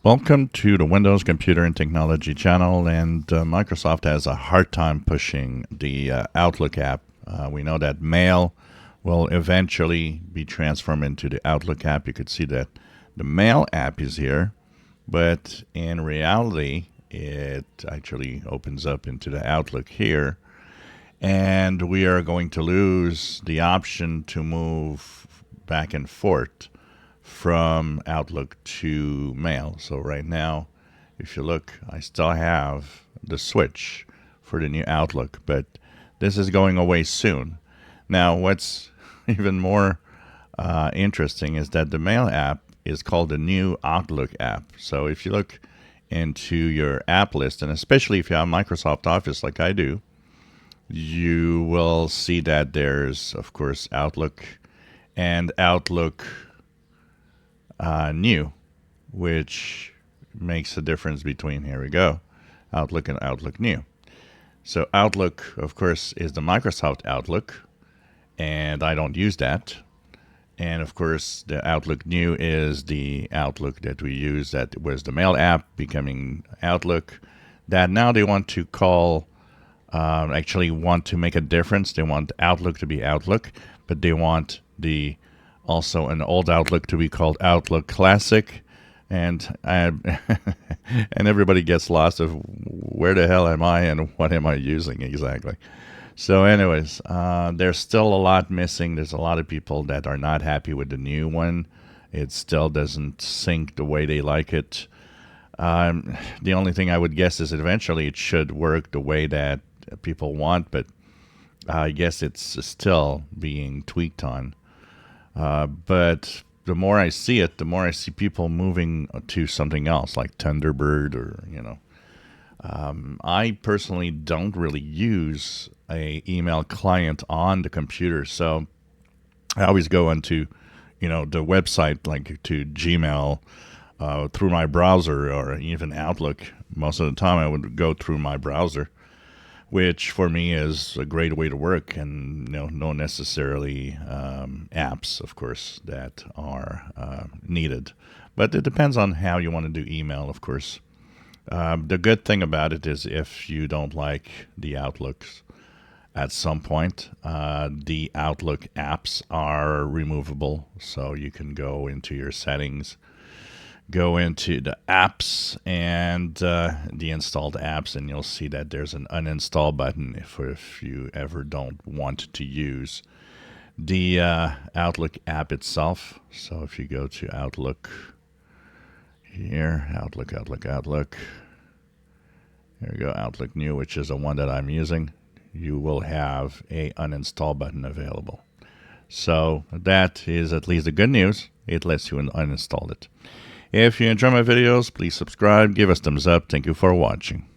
Welcome to the Windows Computer and Technology channel, and Microsoft has a hard time pushing the Outlook app. We know that Mail will eventually be transformed into the Outlook app. You could see that the Mail app is here, but in reality, it actually opens up into the Outlook here, and we are going to lose the option to move back and forth from Outlook to Mail. So right now, if you look, I still have the switch for the new Outlook, but this is going away soon. Now, what's even more interesting is that the Mail app is called the new Outlook app. So if you look into your app list, and especially if you have Microsoft Office like I do, you will see that there's, of course, Outlook and Outlook New, which makes a difference between, here we go, Outlook and Outlook New. So Outlook, of course, is the Microsoft Outlook, and I don't use that. And of course, the Outlook New is the Outlook that we use, that was the Mail app becoming Outlook, that now they want to call, actually want to make a difference. They want Outlook to be Outlook, but they want the also an old Outlook to be called Outlook Classic, and and everybody gets lost of where the hell am I and what am I using exactly. So anyways, there's still a lot missing. There's a lot of people that are not happy with the new one. It still doesn't sync the way they like it. The only thing I would guess is eventually it should work the way that people want, but I guess it's still being tweaked on. But the more I see it, the more I see people moving to something else like Thunderbird or, I personally don't really use a email client on the computer. So I always go into, the website, like to Gmail, through my browser, or even Outlook. Most of the time I would go through my browser, which for me is a great way to work, and no necessarily apps, of course, that are needed. But it depends on how you want to do email, of course. The good thing about it is if you don't like the Outlooks at some point, the Outlook apps are removable, so you can go into your settings, go into the apps and the installed apps, and you'll see that there's an uninstall button if you ever don't want to use the Outlook app itself. So if you go to Outlook here, Outlook, here we go, Outlook New, which is the one that I'm using, you will have a uninstall button available. So that is at least the good news. It lets you uninstall it. If you enjoy my videos, please subscribe, give us thumbs up. Thank you for watching.